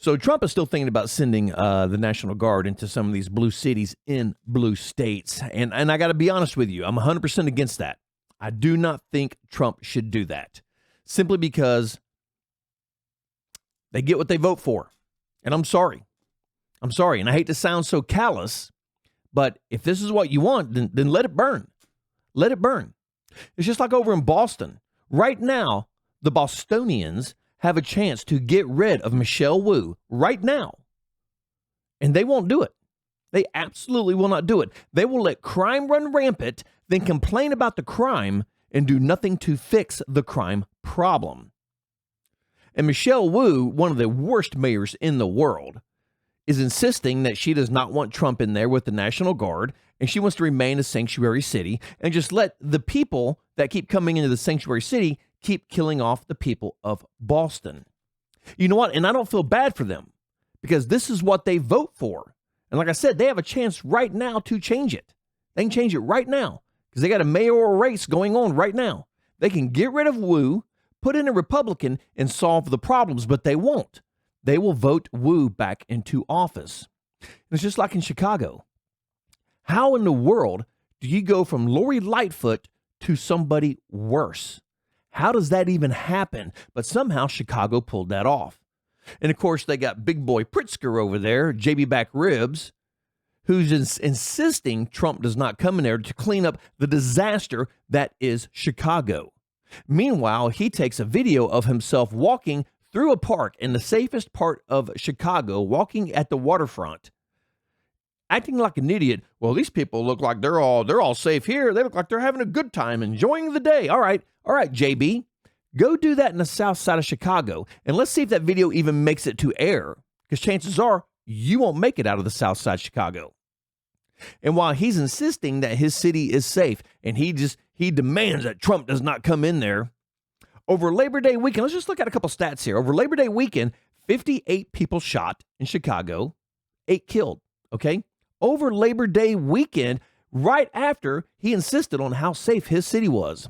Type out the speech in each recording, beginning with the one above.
So Trump is still thinking about sending the National Guard into some of these blue cities in blue states. And I got to be honest with you, I'm 100% against that. I do not think Trump should do that, simply because they get what they vote for. And I'm sorry. And I hate to sound so callous, but if this is what you want, then let it burn. Let it burn. It's just like over in Boston. Right now, the Bostonians have a chance to get rid of Michelle Wu right now. And they won't do it. They absolutely will not do it. They will let crime run rampant, then complain about the crime and do nothing to fix the crime problem. And Michelle Wu, one of the worst mayors in the world, is insisting that she does not want Trump in there with the National Guard, and she wants to remain a sanctuary city and just let the people that keep coming into the sanctuary city keep killing off the people of Boston. You know what? And I don't feel bad for them, because this is what they vote for. And like I said, they have a chance right now to change it. They can change it right now because they got a mayoral race going on right now. They can get rid of Wu, put in a Republican, and solve the problems, but they won't. They will vote Wu back into office. And it's just like in Chicago. How in the world do you go from Lori Lightfoot to somebody worse? How does that even happen? But somehow Chicago pulled that off. And of course, they got big boy Pritzker over there, JB Back Ribs, who's insisting Trump does not come in there to clean up the disaster that is Chicago. Meanwhile, he takes a video of himself walking through a park in the safest part of Chicago, walking at the waterfront, acting like an idiot. Well, these people look like they're all safe here. They look like they're having a good time, enjoying the day. All right, JB, go do that in the south side of Chicago, and let's see if that video even makes it to air, because chances are you won't make it out of the south side of Chicago. And while he's insisting that his city is safe, and he demands that Trump does not come in there, over Labor Day weekend, let's just look at a couple stats here. Over Labor Day weekend, 58 people shot in Chicago, 8 killed, okay? Over Labor Day weekend, right after he insisted on how safe his city was.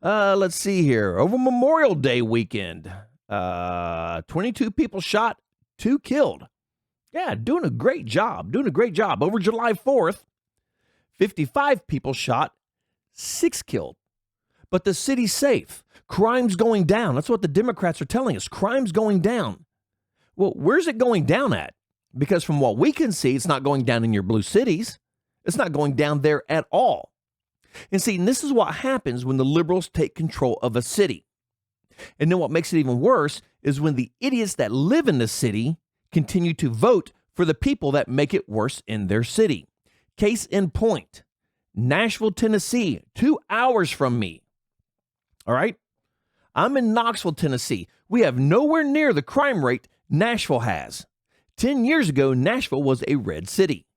Let's see here. Over Memorial Day weekend, 22 people shot, 2 killed. Yeah, doing a great job. Over July 4th, 55 people shot, 6 killed. But the city's safe. Crime's going down. That's what the Democrats are telling us. Crime's going down. Well, where's it going down at? Because from what we can see, it's not going down in your blue cities. It's not going down there at all. And see, and this is what happens when the liberals take control of a city. And then what makes it even worse is when the idiots that live in the city continue to vote for the people that make it worse in their city. Case in point, Nashville, Tennessee, 2 hours from me. All right? I'm in Knoxville, Tennessee. We have nowhere near the crime rate Nashville has. 10 years ago, Nashville was a red city.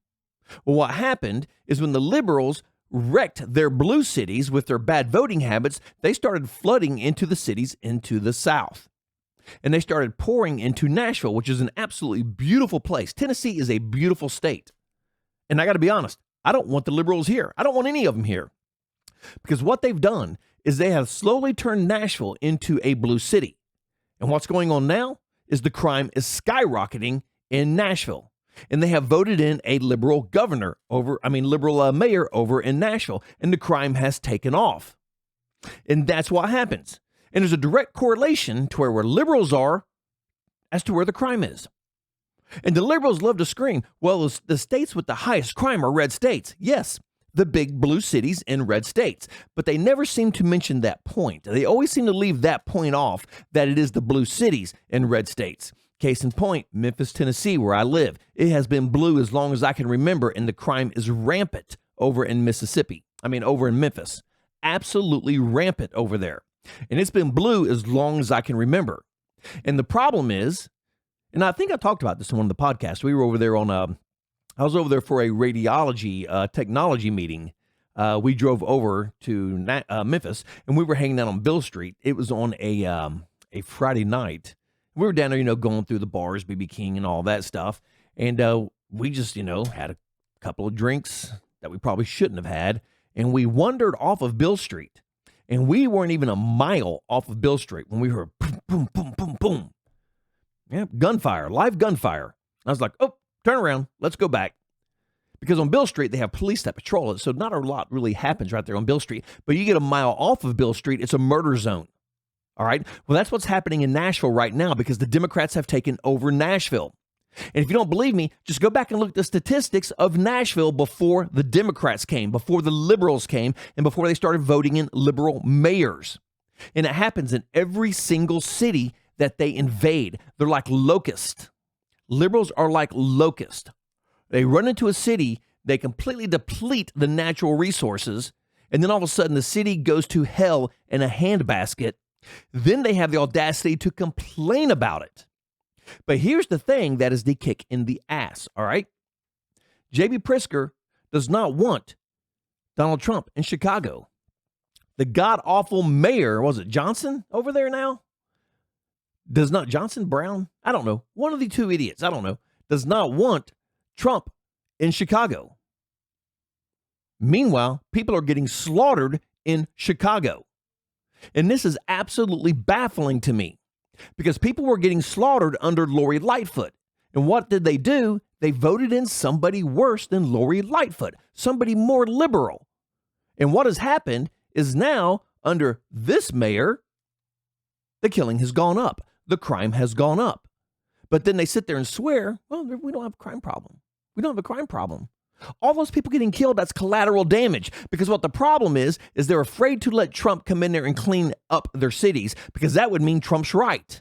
Well, what happened is when the liberals wrecked their blue cities with their bad voting habits, they started flooding into the cities into the south. And they started pouring into Nashville, which is an absolutely beautiful place. Tennessee is a beautiful state. And I got to be honest, I don't want the liberals here. I don't want any of them here. Because what they've done is they have slowly turned Nashville into a blue city. And what's going on now is the crime is skyrocketing in Nashville. And they have voted in a liberal liberal mayor over in Nashville. And the crime has taken off. And that's what happens. And there's a direct correlation to where liberals are as to where the crime is. And the liberals love to scream, well, the states with the highest crime are red states. Yes, the big blue cities in red states. But they never seem to mention that point. They always seem to leave that point off, that it is the blue cities in red states. Case in point, Memphis, Tennessee, where I live. It has been blue as long as I can remember, and the crime is rampant over in over in Memphis. Absolutely rampant over there. And it's been blue as long as I can remember. And the problem is, and I think I talked about this in one of the podcasts. We were over there I was over there for a radiology technology meeting. We drove over to Memphis, and we were hanging out on Bill Street. It was on a Friday night. We were down there, going through the bars, BB King and all that stuff. And we just, had a couple of drinks that we probably shouldn't have had. And we wandered off of Bill Street. And we weren't even a mile off of Bill Street when we heard boom, boom, boom, boom, boom. Yeah, gunfire, live gunfire. I was like, oh, turn around. Let's go back. Because on Bill Street, they have police that patrol it, so not a lot really happens right there on Bill Street. But you get a mile off of Bill Street, it's a murder zone. All right? Well, that's what's happening in Nashville right now because the Democrats have taken over Nashville. And if you don't believe me, just go back and look at the statistics of Nashville before the Democrats came, before the liberals came, and before they started voting in liberal mayors. And it happens in every single city that they invade. They're like locusts. Liberals are like locusts. They run into a city, they completely deplete the natural resources, and then all of a sudden the city goes to hell in a handbasket. Then they have the audacity to complain about it. But here's the thing that is the kick in the ass, all right? J.B. Pritzker does not want Donald Trump in Chicago. The god-awful mayor, was it Johnson over there now? Does not Johnson, Brown? I don't know. One of the two idiots, I don't know, does not want Trump in Chicago. Meanwhile, people are getting slaughtered in Chicago. And this is absolutely baffling to me because people were getting slaughtered under Lori Lightfoot. And what did they do? They voted in somebody worse than Lori Lightfoot, somebody more liberal. And what has happened is now under this mayor, the killing has gone up. The crime has gone up. But then they sit there and swear, well, we don't have a crime problem. We don't have a crime problem. All those people getting killed, that's collateral damage. Because what the problem is they're afraid to let Trump come in there and clean up their cities because that would mean Trump's right.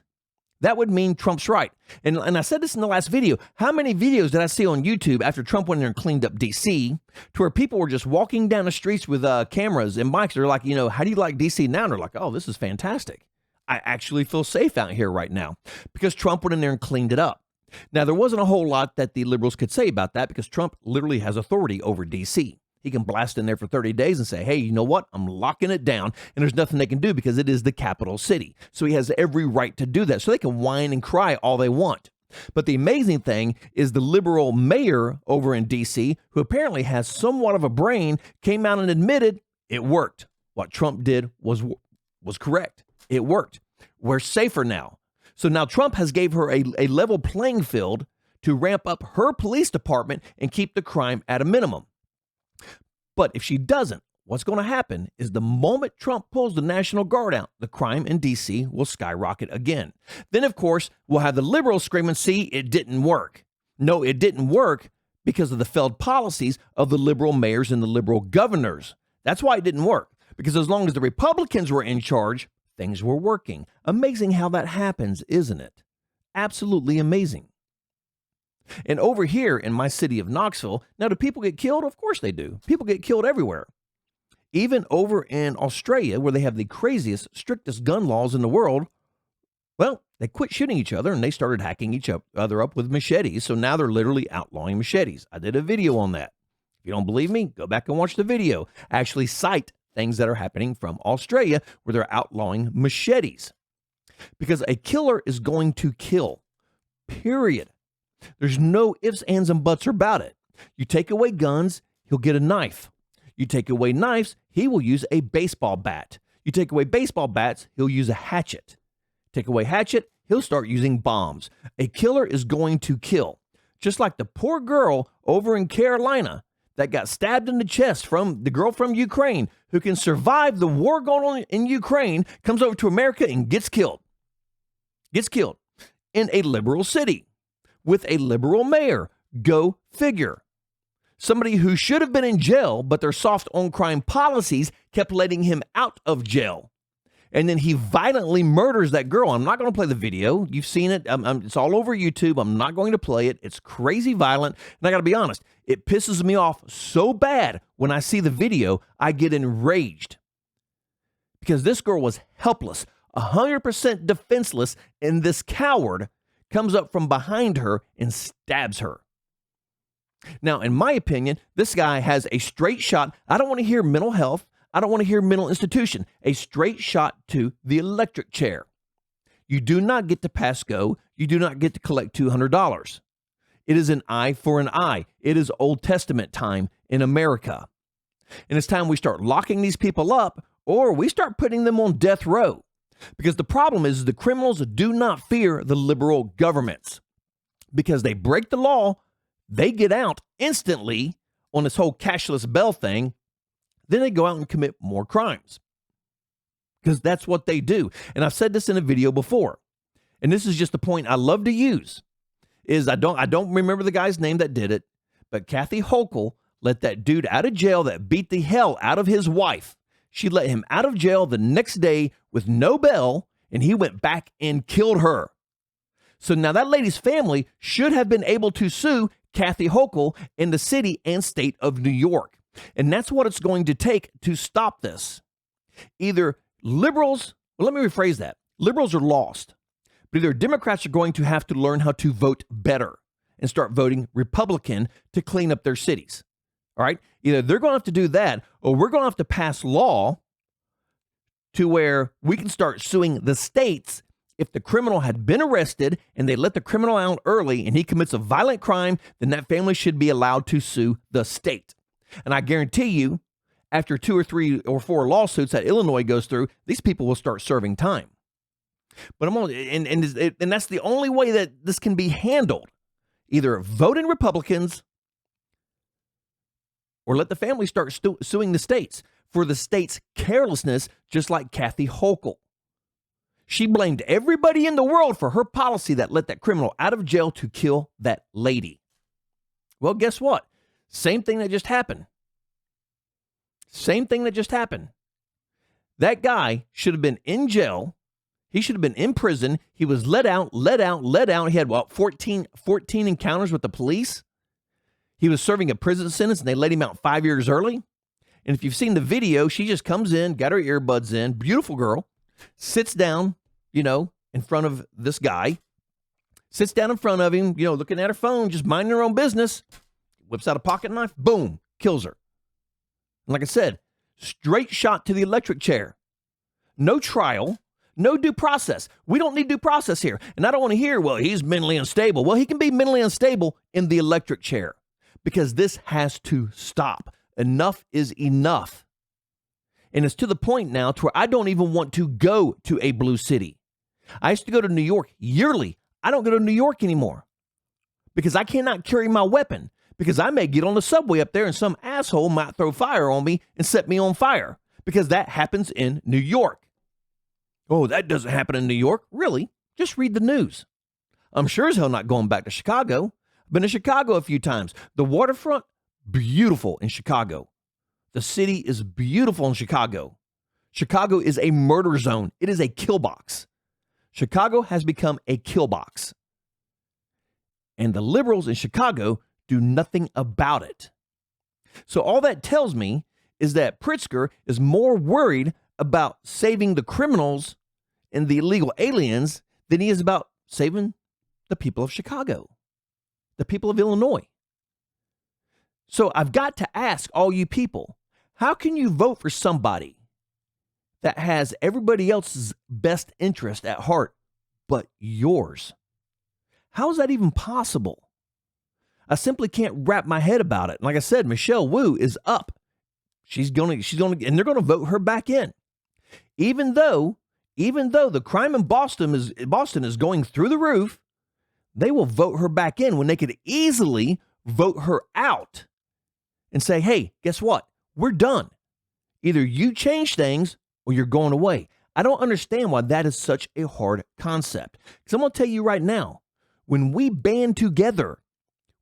That would mean Trump's right. And I said this in the last video. How many videos did I see on YouTube after Trump went in there and cleaned up D.C. to where people were just walking down the streets with cameras and mics? They're like, how do you like D.C. now? And they're like, oh, this is fantastic. I actually feel safe out here right now because Trump went in there and cleaned it up. Now, there wasn't a whole lot that the liberals could say about that because Trump literally has authority over D.C. He can blast in there for 30 days and say, hey, you know what? I'm locking it down. And there's nothing they can do because it is the capital city. So he has every right to do that. So they can whine and cry all they want. But the amazing thing is the liberal mayor over in D.C., who apparently has somewhat of a brain, came out and admitted it worked. What Trump did was correct. It worked. We're safer now. So now Trump has gave her a level playing field to ramp up her police department and keep the crime at a minimum. But if she doesn't, what's going to happen is the moment Trump pulls the National Guard out, the crime in D.C. will skyrocket again. Then, of course, we'll have the liberals screaming, see, it didn't work. No, it didn't work because of the failed policies of the liberal mayors and the liberal governors. That's why it didn't work. Because as long as the Republicans were in charge, things were working. Amazing how that happens, isn't it? Absolutely amazing. And over here in my city of Knoxville, now do people get killed? Of course they do. People get killed everywhere. Even over in Australia, where they have the craziest, strictest gun laws in the world, well, they quit shooting each other and they started hacking each other up with machetes. So now they're literally outlawing machetes. I did a video on that. If you don't believe me, go back and watch the video. Actually cite things that are happening from Australia where they're outlawing machetes. Because a killer is going to kill, period. There's no ifs, ands, and buts about it. You take away guns, he'll get a knife. You take away knives, he will use a baseball bat. You take away baseball bats, he'll use a hatchet. Take away hatchet, he'll start using bombs. A killer is going to kill. Just like the poor girl over in Carolina that got stabbed in the chest from the girl from Ukraine who can survive the war going on in Ukraine, comes over to America and gets killed. Gets killed in a liberal city with a liberal mayor. Go figure. Somebody who should have been in jail, but their soft on crime policies kept letting him out of jail. And then he violently murders that girl. I'm not going to play the video. You've seen it. It's all over YouTube. I'm not going to play it. It's crazy violent. And I got to be honest, it pisses me off so bad when I see the video, I get enraged. Because this girl was helpless, 100% defenseless, and this coward comes up from behind her and stabs her. Now, in my opinion, this guy has a straight shot. I don't want to hear mental health. I don't want to hear mental institution. A straight shot to the electric chair. You do not get to pass go. You do not get to collect $200. It is an eye for an eye. It is Old Testament time in America. And it's time we start locking these people up or we start putting them on death row. Because the problem is the criminals do not fear the liberal governments. Because they break the law, they get out instantly on this whole cashless bail thing. Then they go out and commit more crimes. Because that's what they do. And I've said this in a video before. And this is just the point I love to use. Is I don't remember the guy's name that did it, but Kathy Hochul let that dude out of jail that beat the hell out of his wife. She let him out of jail the next day with no bail, and he went back and killed her. So now that lady's family should have been able to sue Kathy Hochul in the city and state of New York. And that's what it's going to take to stop this. Either liberals, well, let me rephrase that. Liberals are lost. But either Democrats are going to have to learn how to vote better and start voting Republican to clean up their cities. All right? Either they're going to have to do that, or we're going to have to pass law to where we can start suing the states if the criminal had been arrested and they let the criminal out early and he commits a violent crime, then that family should be allowed to sue the state. And I guarantee you, after 2 or 3 or 4 lawsuits that Illinois goes through, these people will start serving time. But and that's the only way that this can be handled. Either vote in Republicans or let the family start suing the states for the state's carelessness, just like Kathy Hochul. She blamed everybody in the world for her policy that let that criminal out of jail to kill that lady. Well, guess what? Same thing that just happened. Same thing that just happened. That guy should have been in jail. He should have been in prison. He was let out. He had, 14 encounters with the police. He was serving a prison sentence, and they let him out 5 years early. And if you've seen the video, she just comes in, got her earbuds in, beautiful girl, sits down, in front of this guy, sits down in front of him, looking at her phone, just minding her own business, whips out a pocket knife, boom, kills her. And like I said, straight shot to the electric chair. No trial. No due process. We don't need due process here. And I don't want to hear, well, he's mentally unstable. Well, he can be mentally unstable in the electric chair because this has to stop. Enough is enough. And it's to the point now to where I don't even want to go to a blue city. I used to go to New York yearly. I don't go to New York anymore because I cannot carry my weapon because I may get on the subway up there and some asshole might throw fire on me and set me on fire because that happens in New York. Oh, that doesn't happen in New York. Really? Just read the news. I'm sure as hell not going back to Chicago. I've been to Chicago a few times. The waterfront, beautiful in Chicago. The city is beautiful in Chicago. Chicago is a murder zone. It is a killbox. Chicago has become a killbox. And the liberals in Chicago do nothing about it. So all that tells me is that Pritzker is more worried about saving the criminals and the illegal aliens than he is about saving the people of Chicago, the people of Illinois. So I've got to ask all you people, how can you vote for somebody that has everybody else's best interest at heart but yours? How is that even possible? I simply can't wrap my head about it. Like I said, Michelle Wu is up. She's going to, and they're going to vote her back in. Even though the crime in Boston is going through the roof, they will vote her back in when they could easily vote her out and say, hey, guess what? We're done. Either you change things or you're going away. I don't understand why that is such a hard concept. Because I'm going to tell you right now, when we band together,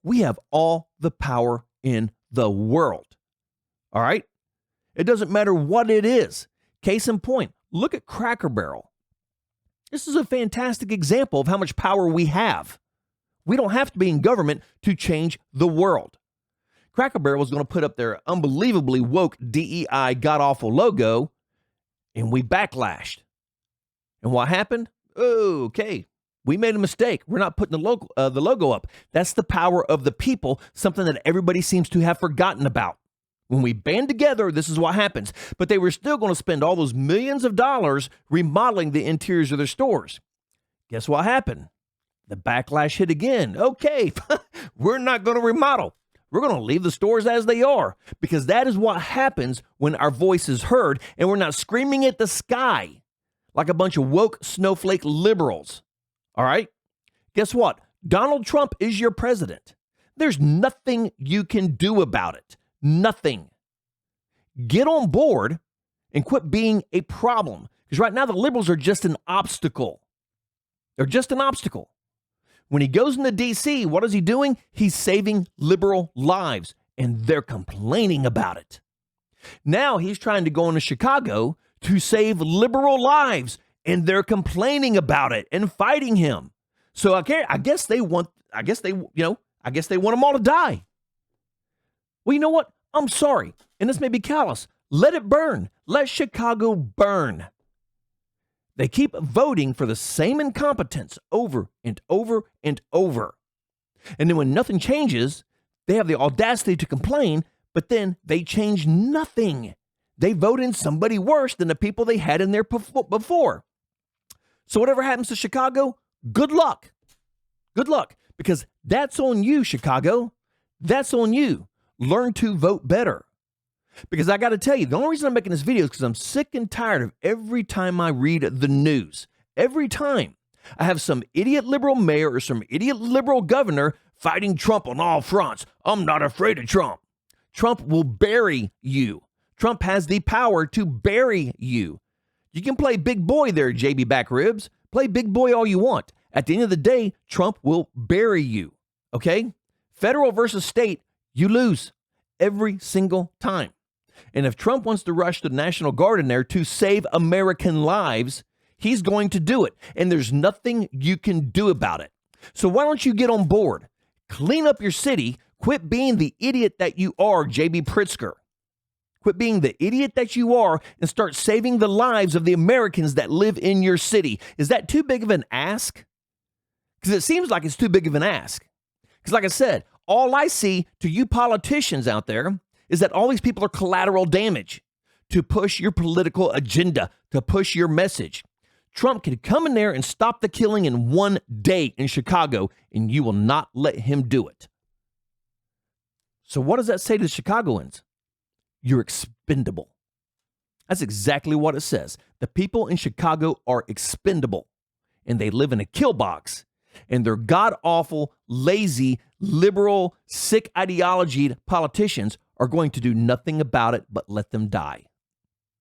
we have all the power in the world. All right? It doesn't matter what it is. Case in point, look at Cracker Barrel. This is a fantastic example of how much power we have. We don't have to be in government to change the world. Cracker Barrel was going to put up their unbelievably woke DEI god-awful logo, and we backlashed. And what happened? Oh, okay, we made a mistake. We're not putting the logo up. That's the power of the people, something that everybody seems to have forgotten about. When we band together, this is what happens. But they were still going to spend all those millions of dollars remodeling the interiors of their stores. Guess what happened? The backlash hit again. Okay, we're not going to remodel. We're going to leave the stores as they are because that is what happens when our voice is heard and we're not screaming at the sky like a bunch of woke snowflake liberals. All right? Guess what? Donald Trump is your president. There's nothing you can do about it. Nothing. Get on board and quit being a problem. Because right now the liberals are just an obstacle. They're just an obstacle. When he goes into D.C., what is he doing? He's saving liberal lives, and they're complaining about it. Now he's trying to go into Chicago to save liberal lives, and they're complaining about it and fighting him. So I guess they want them all to die. Well, you know what? I'm sorry, and this may be callous. Let it burn. Let Chicago burn. They keep voting for the same incompetence over and over and over. And then when nothing changes, they have the audacity to complain, but then they change nothing. They vote in somebody worse than the people they had in there before. So whatever happens to Chicago, good luck. Good luck, because that's on you, Chicago. That's on you. Learn to vote better. Because I got to tell you, the only reason I'm making this video is because I'm sick and tired of every time I read the news. Every time I have some idiot liberal mayor or some idiot liberal governor fighting Trump on all fronts. I'm not afraid of Trump. Trump will bury you. Trump has the power to bury you. You can play big boy there, JB Backribs. Play big boy all you want. At the end of the day, Trump will bury you. Okay? Federal versus state, you lose every single time. And if Trump wants to rush the National Guard in there to save American lives, he's going to do it. And there's nothing you can do about it. So why don't you get on board? Clean up your city. Quit being the idiot that you are, JB Pritzker. Quit being the idiot that you are and start saving the lives of the Americans that live in your city. Is that too big of an ask? Because it seems like it's too big of an ask. Because like I said, all I see to you politicians out there is that all these people are collateral damage to push your political agenda, to push your message. Trump could come in there and stop the killing in one day in Chicago, and you will not let him do it. So what does that say to the Chicagoans? You're expendable. That's exactly what it says. The people in Chicago are expendable, and they live in a killbox, and they're god-awful, lazy, liberal, sick ideology politicians are going to do nothing about it but let them die.